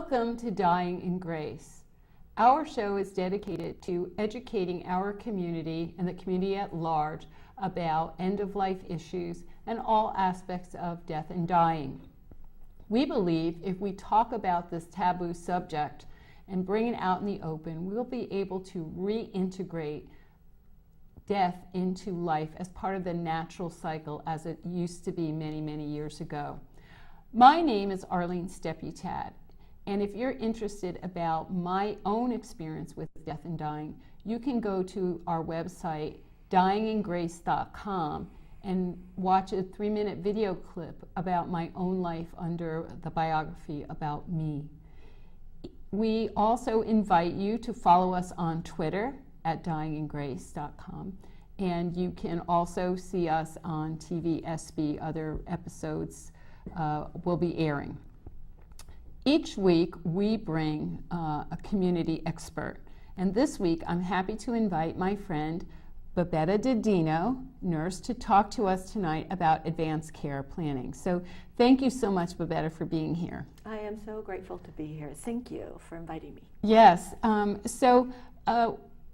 Welcome to Dying in Grace. Our show is dedicated to educating our community and the community at large about end-of-life issues and all aspects of death and dying. We believe if we talk about this taboo subject and bring it out in the open, we'll be able to reintegrate death into life as part of the natural cycle as it used to be many, many years ago. My name is Arlene Stepputat, and if you're interested about my own experience with death and dying, you can go to our website, dyingingrace.com, and watch a 3-minute video clip about my own life under the biography about me. We also invite you to follow us on Twitter at dyingingrace.com, and you can also see us on TVSB. Other episodes will be airing. Each week we bring a community expert, and this week I'm happy to invite my friend Babetta Daddino, nurse, to talk to us tonight about advanced care planning. So thank you so much, Babetta, for being here. I am so grateful to be here. Thank you for inviting me. Yes.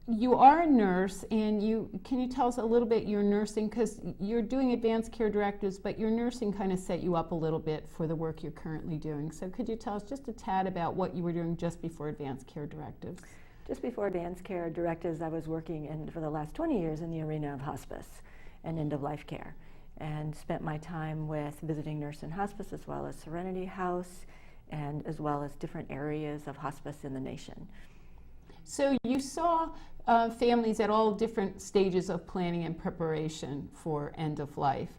You are a nurse, and can you tell us a little bit your nursing, because you're doing advanced care directives, but your nursing kind of set you up a little bit for the work you're currently doing. So could you tell us just a tad about what you were doing just before advanced care directives? Just before advanced care directives, I was working for the last 20 years in the arena of hospice and end-of-life care, and spent my time with visiting nurse in hospice as well as Serenity House, and as well as different areas of hospice in the nation. So you saw families at all different stages of planning and preparation for end of life.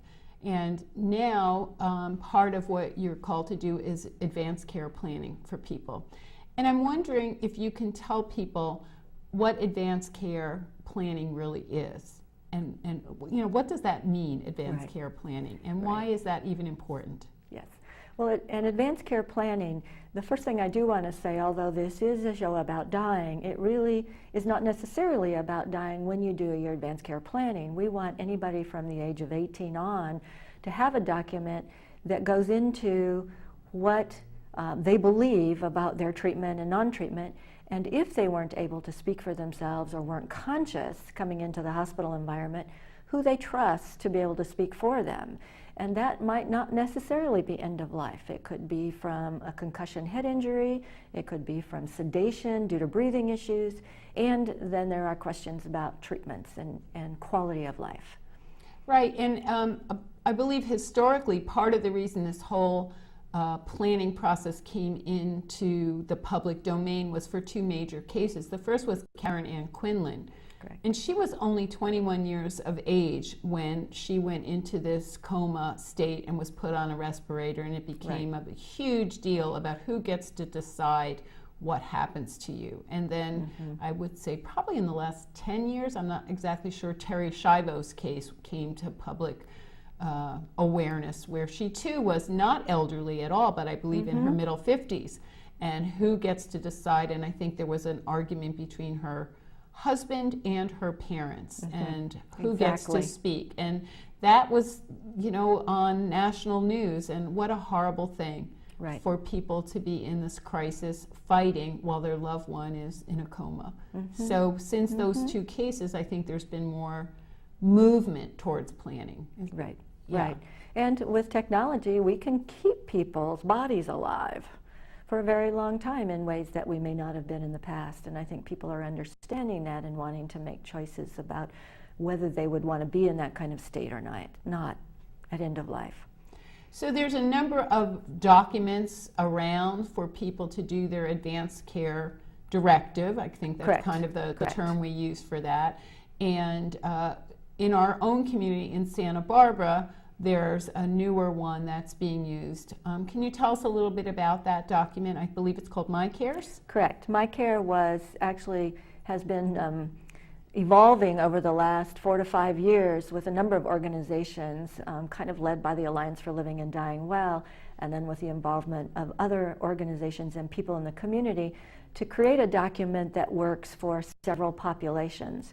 And now part of what you're called to do is advanced care planning for people. And I'm wondering if you can tell people what advanced care planning really is. And you know, what does that mean, advanced care planning? And why is that even important? Yes. Well, in advanced care planning, the first thing I do want to say, although this is a show about dying, it really is not necessarily about dying when you do your advanced care planning. We want anybody from the age of 18 on to have a document that goes into what they believe about their treatment and non-treatment, and if they weren't able to speak for themselves or weren't conscious coming into the hospital environment, who they trust to be able to speak for them. And that might not necessarily be end of life. It could be from a concussion head injury, it could be from sedation due to breathing issues, and then there are questions about treatments and quality of life. Right, and I believe historically part of the reason this whole planning process came into the public domain was for two major cases. The first was Karen Ann Quinlan. Correct. And she was only 21 years of age when she went into this coma state and was put on a respirator, and it became a huge deal about who gets to decide what happens to you. And then I would say probably in the last 10 years, I'm not exactly sure, Terri Schiavo's case came to public awareness, where she too was not elderly at all, but I believe in her middle 50s, and who gets to decide. And I think there was an argument between her husband and her parents and who gets to speak, and that was, you know, on national news. And what a horrible thing for people to be in this crisis fighting while their loved one is in a coma. So since those two cases, I think there's been more movement towards planning. Right. And with technology, we can keep people's bodies alive for a very long time in ways that we may not have been in the past. And I think people are understanding that and wanting to make choices about whether they would want to be in that kind of state or not at end of life. So there's a number of documents around for people to do their advanced care directive. I think that's kind of the term we use for that. And in our own community in Santa Barbara, there's a newer one that's being used. Can you tell us a little bit about that document? I believe it's called MyCare? Correct. MyCare has been evolving over the last 4 to 5 years with a number of organizations, kind of led by the Alliance for Living and Dying Well, and then with the involvement of other organizations and people in the community to create a document that works for several populations.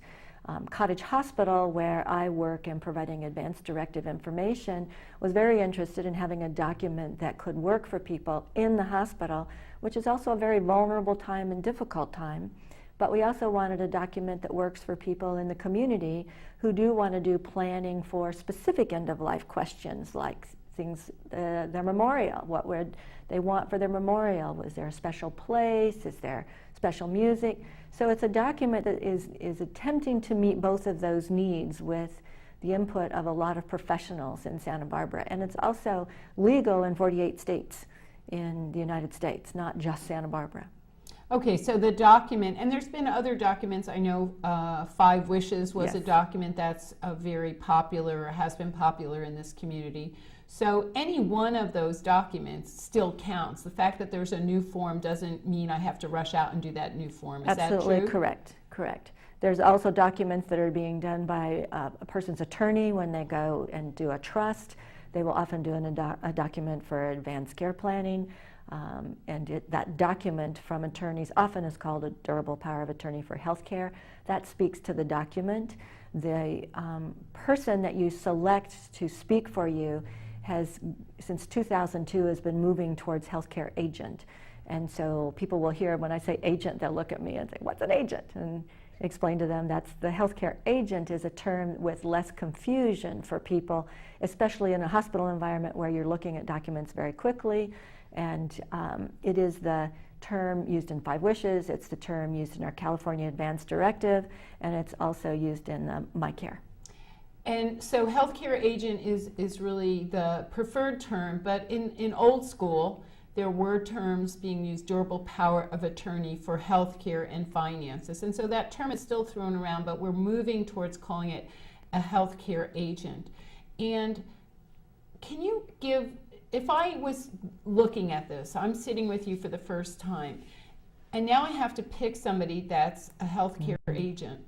Cottage Hospital, where I work in providing advanced directive information, was very interested in having a document that could work for people in the hospital, which is also a very vulnerable time and difficult time. But we also wanted a document that works for people in the community who do want to do planning for specific end-of-life questions, like things, their memorial. What would they want for their memorial? Was there a special place? Is there special music? So it's a document that is attempting to meet both of those needs with the input of a lot of professionals in Santa Barbara. And it's also legal in 48 states in the United States, not just Santa Barbara. Okay, so the document, and there's been other documents. I know 5 Wishes was Yes. a document that's very popular, or has been popular in this community. So any one of those documents still counts. The fact that there's a new form doesn't mean I have to rush out and do that new form. Is Absolutely that true? correct, correct. There's also documents that are being done by a person's attorney when they go and do a trust. They will often do a document for advanced care planning. That document from attorneys often is called a durable power of attorney for healthcare. That speaks to the document. The person that you select to speak for you has, since 2002, has been moving towards healthcare agent. And so people will hear, when I say agent, they'll look at me and say, what's an agent? And explain to them that's the healthcare agent is a term with less confusion for people, especially in a hospital environment where you're looking at documents very quickly. And it is the term used in 5 Wishes, it's the term used in our California Advanced Directive, and it's also used in MyCare. And so healthcare agent is really the preferred term, but in old school, there were terms being used, durable power of attorney for healthcare and finances. And so that term is still thrown around, but we're moving towards calling it a healthcare agent. And can you give, if I was looking at this, I'm sitting with you for the first time, and now I have to pick somebody that's a healthcare agent.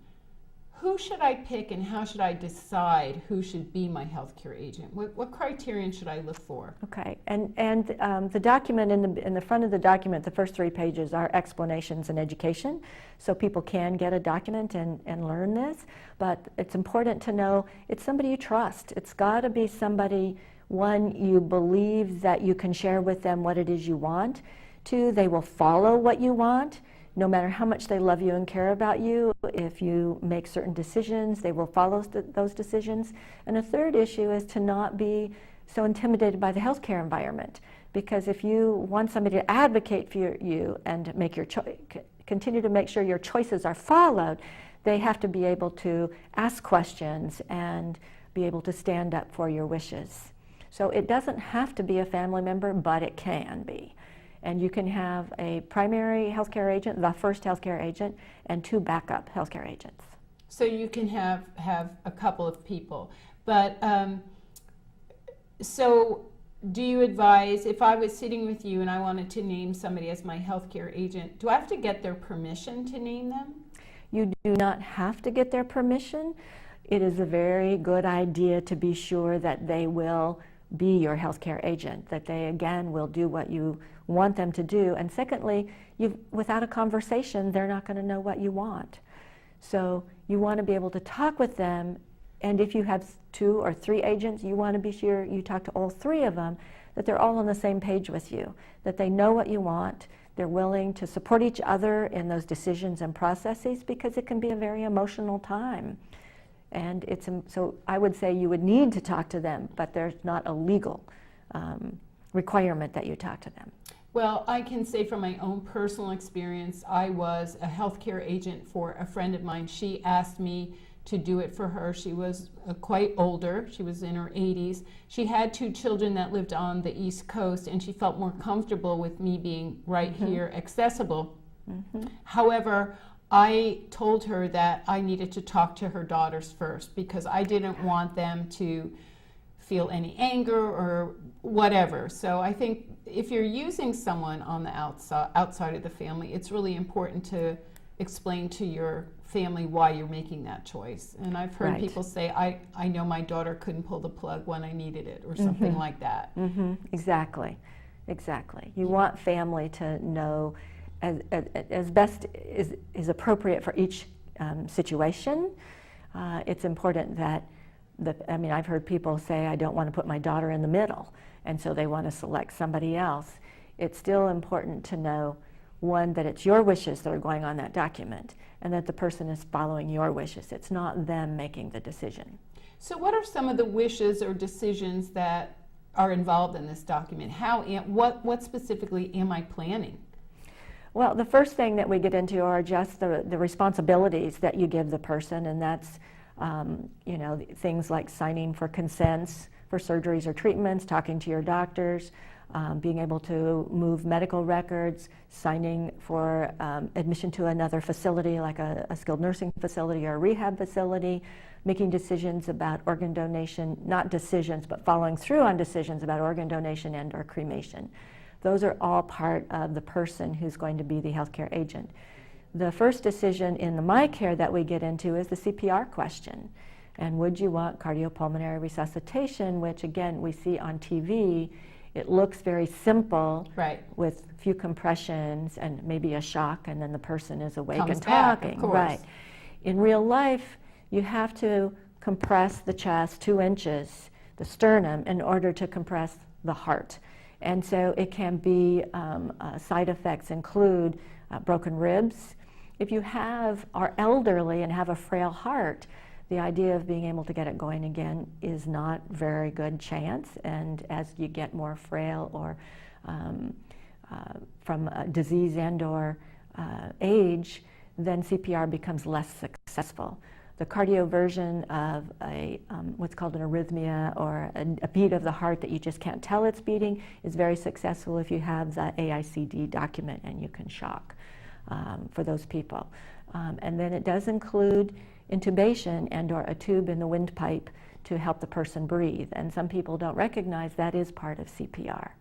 Who should I pick, and how should I decide who should be my healthcare agent? What criterion should I look for? Okay, and the document, in the front of the document, the first 3 pages are explanations and education, so people can get a document and learn this, but it's important to know it's somebody you trust. It's got to be somebody, 1, you believe that you can share with them what it is you want. 2, they will follow what you want. No matter how much they love you and care about you, if you make certain decisions, they will follow those decisions. And a third issue is to not be so intimidated by the healthcare environment. Because if you want somebody to advocate for you and make your continue to make sure your choices are followed, they have to be able to ask questions and be able to stand up for your wishes. So it doesn't have to be a family member, but it can be. And you can have a primary healthcare agent, the first healthcare agent, and 2 backup healthcare agents. So you can have a couple of people. But so do you advise, if I was sitting with you and I wanted to name somebody as my healthcare agent, do I have to get their permission to name them? You do not have to get their permission. It is a very good idea to be sure that they will be your healthcare agent, that they again will do what you want them to do. And secondly, without a conversation, they're not going to know what you want. So you want to be able to talk with them, and if you have 2 or 3 agents, you want to be sure you talk to all 3 of them, that they're all on the same page with you, that they know what you want, they're willing to support each other in those decisions and processes, because it can be a very emotional time. And so I would say you would need to talk to them, but there's not a legal requirement that you talk to them. Well, I can say from my own personal experience, I was a healthcare agent for a friend of mine. She asked me to do it for her. She was quite older. She was in her 80s. She had 2 children that lived on the East Coast, and she felt more comfortable with me being right here, accessible. However, I told her that I needed to talk to her daughters first, because I didn't want them to feel any anger or whatever. So I think if you're using someone on the outside of the family, it's really important to explain to your family why you're making that choice. And I've heard people say, I know my daughter couldn't pull the plug when I needed it, or something like that. Exactly, exactly. You want family to know as best is appropriate for each situation, it's important that I've heard people say, I don't want to put my daughter in the middle, and so they want to select somebody else. It's still important to know, one, that it's your wishes that are going on that document, and that the person is following your wishes. It's not them making the decision. So what are some of the wishes or decisions that are involved in this document? What specifically am I planning? Well, the first thing that we get into are just the responsibilities that you give the person, and that's things like signing for consents for surgeries or treatments, talking to your doctors, being able to move medical records, signing for admission to another facility like a skilled nursing facility or a rehab facility, making decisions about organ donation, not decisions, but following through on decisions about organ donation and or cremation. Those are all part of the person who's going to be the healthcare agent. The first decision in the MyCare that we get into is the CPR question. And would you want cardiopulmonary resuscitation, which again we see on TV. It looks very simple, right, with few compressions and maybe a shock, and then the person is awake Comes and talking. Back, of course. Right. In real life, you have to compress the chest 2 inches, the sternum, in order to compress the heart. And so it can be, side effects include broken ribs. If you are elderly and have a frail heart, the idea of being able to get it going again is not very good chance. And as you get more frail or from disease and or age, then CPR becomes less successful. The cardioversion of what's called an arrhythmia or a beat of the heart that you just can't tell it's beating is very successful if you have the AICD document and you can shock for those people. And then it does include intubation and or a tube in the windpipe to help the person breathe. And some people don't recognize that is part of CPR.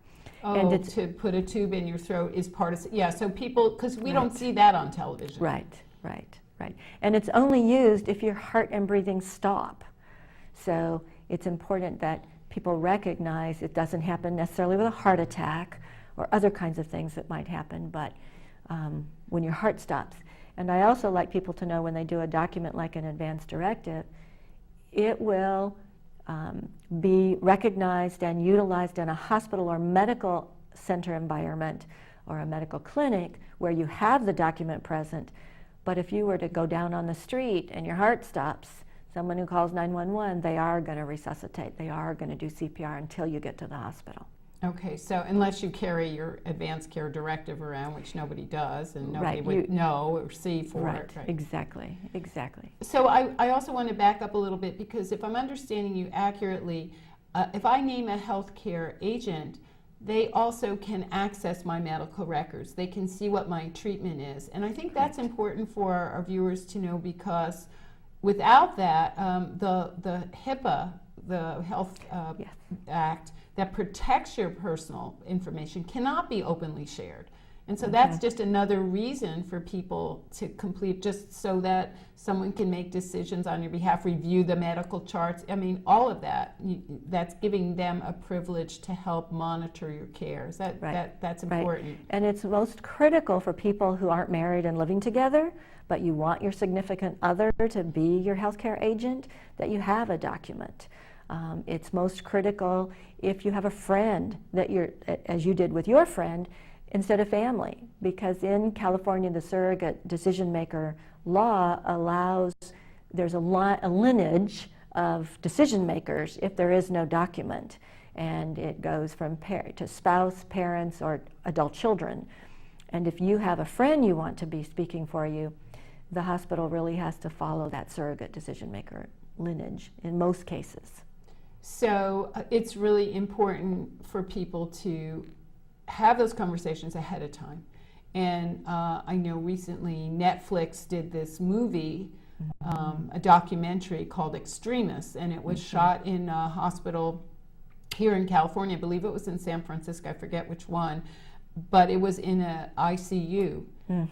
Oh, and to put a tube in your throat is part of, so people, because we Right. don't see that on television. Right. And it's only used if your heart and breathing stop. So it's important that people recognize it doesn't happen necessarily with a heart attack or other kinds of things that might happen, but when your heart stops. And I also like people to know when they do a document like an advance directive, it will be recognized and utilized in a hospital or medical center environment or a medical clinic where you have the document present. But if you were to go down on the street and your heart stops, someone who calls 911, they are going to resuscitate. They are going to do CPR until you get to the hospital. Okay, so unless you carry your advanced care directive around, which nobody does, and nobody would know or see for it. Right, exactly. So I also want to back up a little bit, because if I'm understanding you accurately, if I name a healthcare agent, they also can access my medical records. They can see what my treatment is. And I think that's important for our viewers to know, because without that, the HIPAA, the Health Act, that protects your personal information cannot be openly shared. And so that's just another reason for people to complete, just so that someone can make decisions on your behalf, review the medical charts. I mean, all of that, that's giving them a privilege to help monitor your care. Is that, that's important. Right. And it's most critical for people who aren't married and living together, but you want your significant other to be your healthcare agent, that you have a document. It's most critical if you have a friend that you're, as you did with your friend, instead of family, because in California the surrogate decision maker law allows, there's a lineage of decision makers if there is no document, and it goes from to spouse, parents, or adult children. And if you have a friend you want to be speaking for you, the hospital really has to follow that surrogate decision maker lineage in most cases. So it's really important for people to have those conversations ahead of time. And I know recently Netflix did this movie, a documentary called Extremists, and it was shot in a hospital here in California. I believe it was in San Francisco, I forget which one, but it was in a ICU.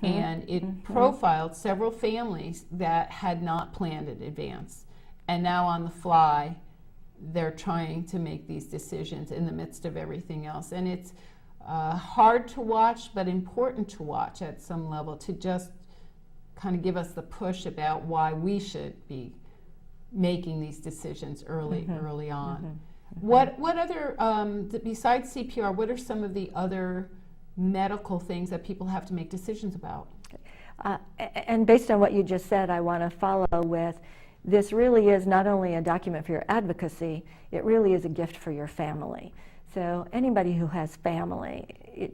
And it profiled several families that had not planned in advance. And now on the fly, they're trying to make these decisions in the midst of everything else. And it's hard to watch, but important to watch at some level, to just kind of give us the push about why we should be making these decisions early on. What other, besides CPR, what are some of the other medical things that people have to make decisions about? And based on what you just said, I want to follow with, this really is not only a document for your advocacy, it really is a gift for your family. So anybody who has family,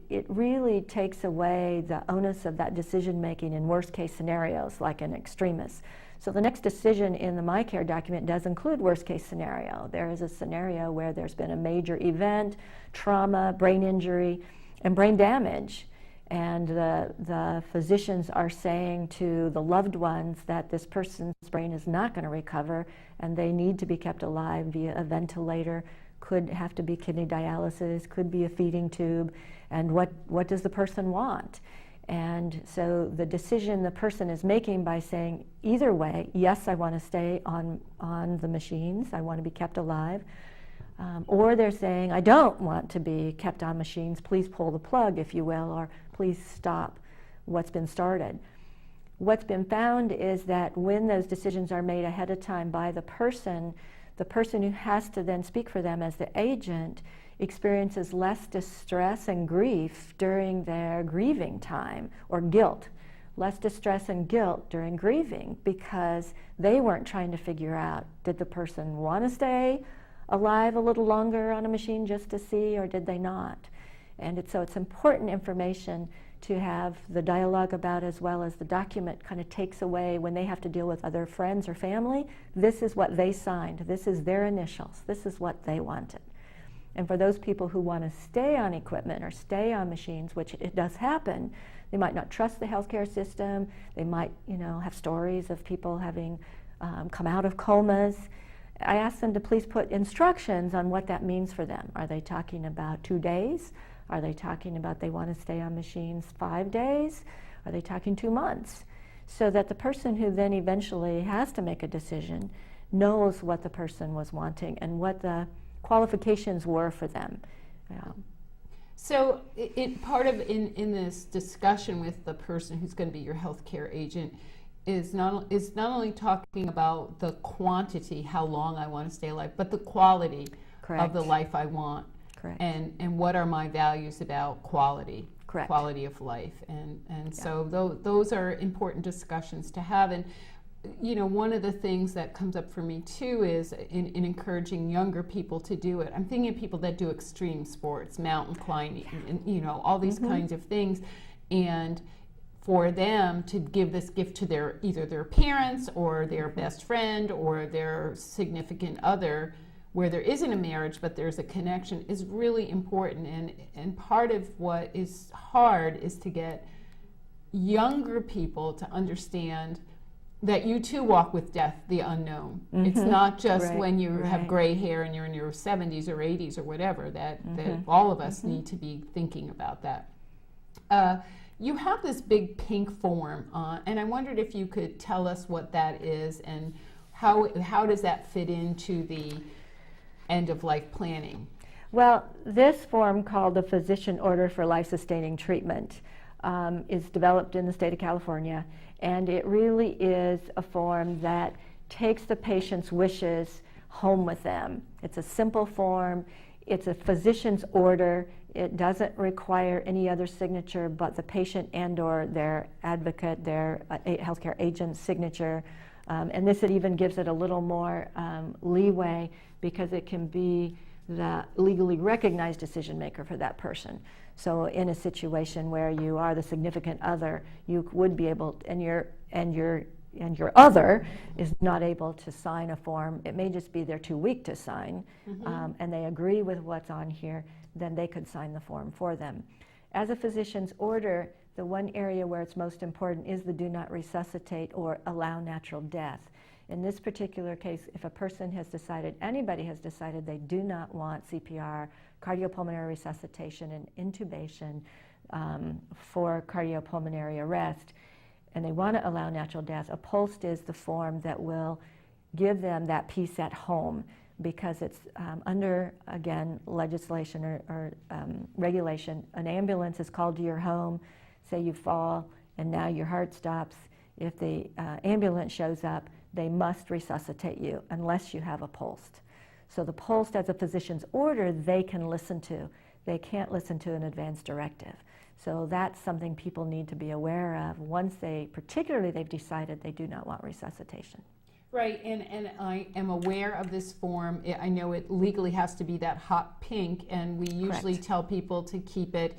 it really takes away the onus of that decision making in worst case scenarios like an extremist. So the next decision in the MyCare document does include worst case scenario. There is a scenario where there's been a major event, trauma, brain injury, and brain damage. And the physicians are saying to the loved ones that this person's brain is not going to recover and they need to be kept alive via a ventilator, could have to be kidney dialysis, could be a feeding tube, and what does the person want? And so the decision the person is making by saying either way, yes, I want to stay on the machines, I want to be kept alive, or they're saying, I don't want to be kept on machines, please pull the plug, if you will, or please stop what's been started. What's been found is that when those decisions are made ahead of time by the person who has to then speak for them as the agent experiences less distress and grief during their grieving time, or guilt, less distress and guilt during grieving, because they weren't trying to figure out, did the person want to stay alive a little longer on a machine just to see, or did they not? And so it's important information to have the dialogue about, as well as the document kind of takes away when they have to deal with other friends or family. This is what they signed. This is their initials. This is what they wanted. And for those people who want to stay on equipment or stay on machines, which it does happen, they might not trust the healthcare system. They might, have stories of people having come out of comas. I ask them to please put instructions on what that means for them. Are they talking about 2 days? Are they talking about they want to stay on machines 5 days? Are they talking 2 months? So that the person who then eventually has to make a decision knows what the person was wanting and what the qualifications were for them. So part of in this discussion with the person who's going to be your healthcare agent is not only talking about the quantity, how long I want to stay alive, but the quality Correct. Of the life I want. Correct. And what are my values about quality, Correct. Quality of life, and so those are important discussions to have. And one of the things that comes up for me too is in encouraging younger people to do it. I'm thinking of people that do extreme sports, mountain climbing, and all these kinds of things, and for them to give this gift to either their parents or their best friend or their significant other, where there isn't a marriage but there's a connection, is really important. And part of what is hard is to get younger people to understand that you too walk with death, the unknown. It's not just when you have gray hair and you're in your 70s or 80s or whatever, that all of us need to be thinking about that. You have this big pink form, and I wondered if you could tell us what that is and how does that fit into the end-of-life planning? Well, this form, called the Physician Order for Life-Sustaining Treatment, is developed in the state of California, and it really is a form that takes the patient's wishes home with them. It's a simple form. It's a physician's order. It doesn't require any other signature but the patient and/or their advocate, their healthcare agent's signature. And this even gives it a little more leeway, because it can be the legally recognized decision maker for that person. So in a situation where you are the significant other, you would be able, and your other is not able to sign a form. It may just be they're too weak to sign, and they agree with what's on here, then they could sign the form for them. As a physician's order, the one area where it's most important is the do not resuscitate or allow natural death. In this particular case, if a person has decided, anybody has decided they do not want CPR, cardiopulmonary resuscitation, and intubation for cardiopulmonary arrest, and they want to allow natural death, a POLST is the form that will give them that peace at home, because it's under, again, legislation or regulation. An ambulance is called to your home, say you fall and now your heart stops. If the ambulance shows up, they must resuscitate you unless you have a POLST. So the POLST, as a physician's order, they can listen to. They can't listen to an advance directive. So that's something people need to be aware of once particularly they've decided they do not want resuscitation. Right, and I am aware of this form. I know it legally has to be that hot pink, and we usually Correct. tell people to keep it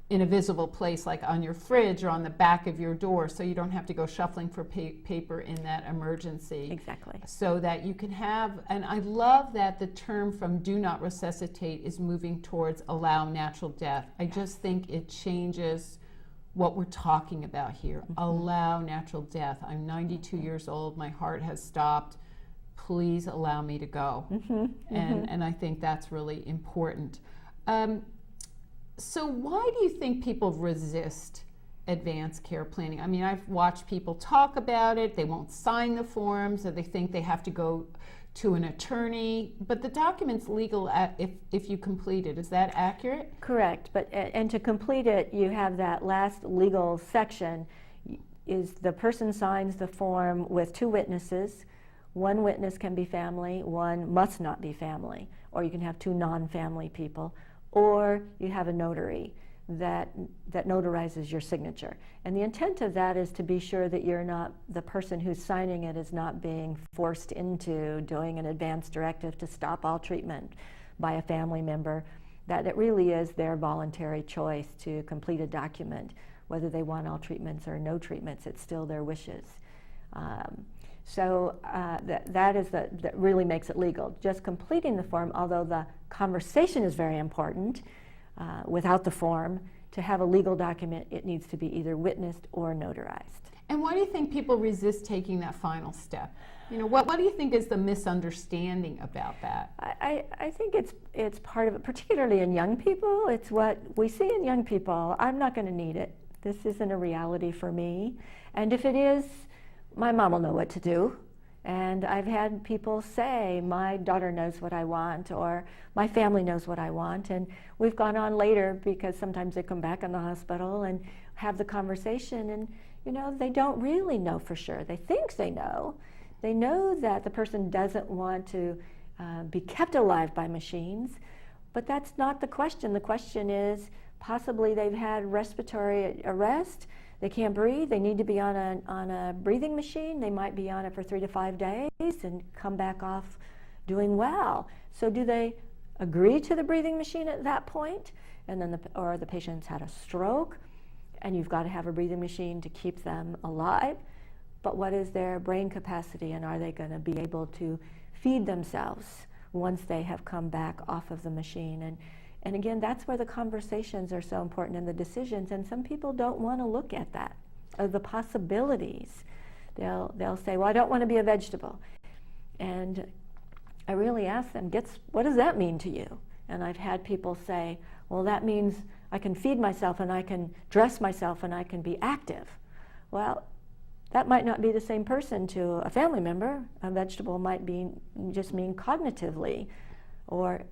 in a visible place, like on your fridge or on the back of your door, so you don't have to go shuffling for paper in that emergency. Exactly. So that you can have, and I love that the term from do not resuscitate is moving towards allow natural death. I just think it changes what we're talking about here. Allow natural death. I'm 92 years old. My heart has stopped. Please allow me to go. And I think that's really important. So why do you think people resist advanced care planning? I mean, I've watched people talk about it. They won't sign the forms, or they think they have to go to an attorney, but the document's legal if you complete it. Is that accurate? Correct, and to complete it, you have that last legal section. Is the person signs the form with 2 witnesses. One witness can be family, one must not be family, or you can have 2 non-family people, or you have a notary that notarizes your signature. And the intent of that is to be sure that you're not, the person who's signing it is not being forced into doing an advance directive to stop all treatment by a family member, that it really is their voluntary choice to complete a document. Whether they want all treatments or no treatments, it's still their wishes. That really makes it legal. Just completing the form, although the conversation is very important, without the form, to have a legal document, it needs to be either witnessed or notarized. And why do you think people resist taking that final step? You know, what do you think is the misunderstanding about that? I think it's part of it, particularly in young people. It's what we see in young people. I'm not going to need it. This isn't a reality for me. And if it is, my mom will know what to do. And I've had people say, my daughter knows what I want, or my family knows what I want. And we've gone on later, because sometimes they come back in the hospital and have the conversation, and they don't really know for sure. They think they know. They know that the person doesn't want to be kept alive by machines, but that's not the question. The question is, possibly they've had respiratory arrest. They can't breathe. They need to be on a breathing machine. They might be on it for 3 to 5 days and come back off doing well. So do they agree to the breathing machine at that point? And then or the patient's had a stroke, and you've got to have a breathing machine to keep them alive. But what is their brain capacity, and are they going to be able to feed themselves once they have come back off of the machine? And again, that's where the conversations are so important, and the decisions, and some people don't want to look at that, or the possibilities. They'll say, well, I don't want to be a vegetable. And I really ask them, what does that mean to you? And I've had people say, well, that means I can feed myself, and I can dress myself, and I can be active. Well, that might not be the same person to a family member. A vegetable might just mean cognitively, or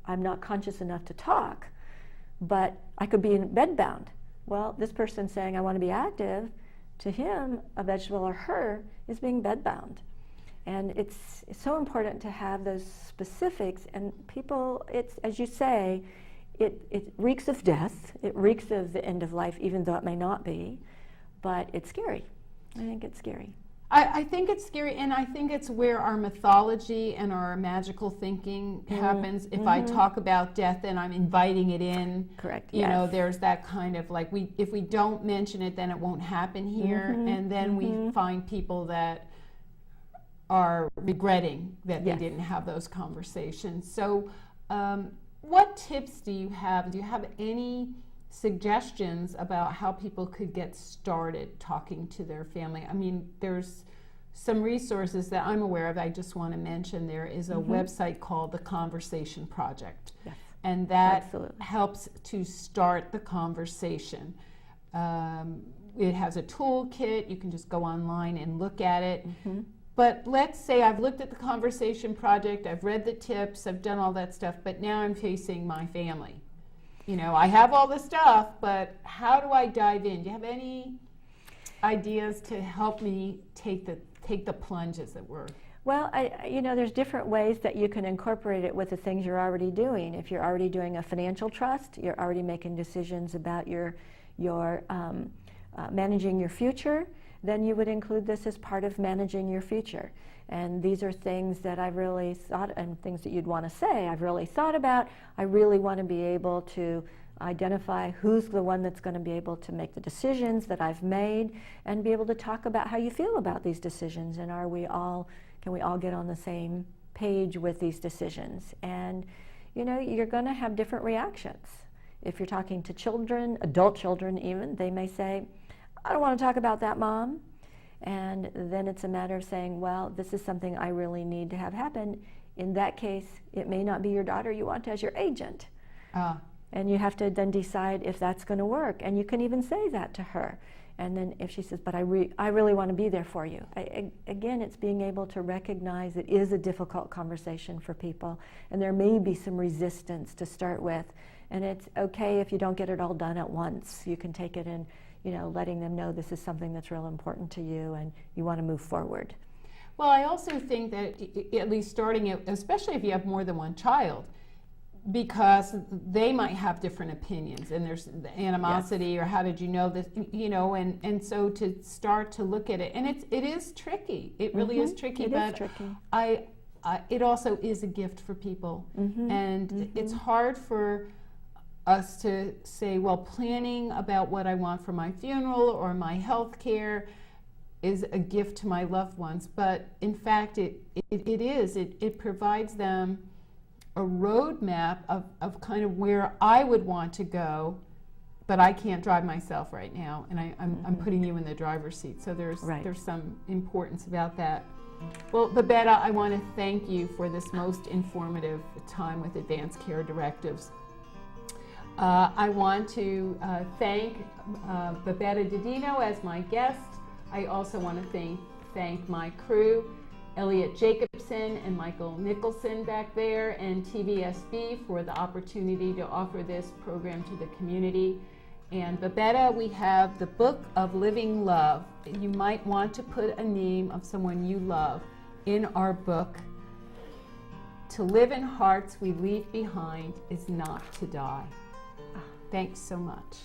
I'm not conscious enough to talk, but I could be bedbound. Well, this person saying I want to be active, to him, a vegetable or her, is being bedbound. And it's so important to have those specifics, and people, it's, as you say, it reeks of death, it reeks of the end of life, even though it may not be, but it's scary. I think it's scary. I think it's scary, and I think it's where our mythology and our magical thinking happens. If I talk about death, then I'm inviting it in. Correct. You know, there's that kind of like, if we don't mention it, then it won't happen here, and then we find people that are regretting that they didn't have those conversations. So what tips do you have? Do you have any suggestions about how people could get started talking to their family? I mean, there's some resources that I'm aware of. I just want to mention there is a website called The Conversation Project. Yes. And that helps to start the conversation. It has a toolkit. You can just go online and look at it. But let's say I've looked at the Conversation Project, I've read the tips, I've done all that stuff, but now I'm facing my family. You know, I have all the stuff, but how do I dive in? Do you have any ideas to help me take take the plunge, as it were? Well, there's different ways that you can incorporate it with the things you're already doing. If you're already doing a financial trust, you're already making decisions about your managing your future, then you would include this as part of managing your future. And these are things that I've really thought, and things that you'd want to say, I've really thought about. I really want to be able to identify who's the one that's going to be able to make the decisions that I've made, and be able to talk about how you feel about these decisions, and can we all get on the same page with these decisions. And you're going to have different reactions. If you're talking to children, adult children even, they may say, I don't want to talk about that, Mom. And then it's a matter of saying, well, this is something I really need to have happen. In that case, it may not be your daughter you want as your agent. And you have to then decide if that's going to work. And you can even say that to her. And then if she says, but I really want to be there for you. Again, it's being able to recognize it is a difficult conversation for people. And there may be some resistance to start with. And it's okay if you don't get it all done at once. You can take it in, letting them know this is something that's real important to you and you want to move forward. Well, I also think that at least starting out, especially if you have more than one child, because they might have different opinions, and there's animosity, yes, or how did you know this, and so to start to look at it, and it is tricky. It really is tricky, but tricky. It also is a gift for people, and it's hard for us to say, well, planning about what I want for my funeral or my health care is a gift to my loved ones, but in fact it provides them a roadmap of kind of where I would want to go, but I can't drive myself right now, and I'm putting you in the driver's seat. So there's some importance about that. Well, Babetta, I want to thank you for this most informative time with Advanced Care Directives. I want to thank Babetta Daddino as my guest. I also want to thank my crew, Elliot Jacobson and Michael Nicholson back there, and TVSB for the opportunity to offer this program to the community. And Babetta, we have the Book of Living Love. You might want to put a name of someone you love in our book. To live in hearts we leave behind is not to die. Thanks so much.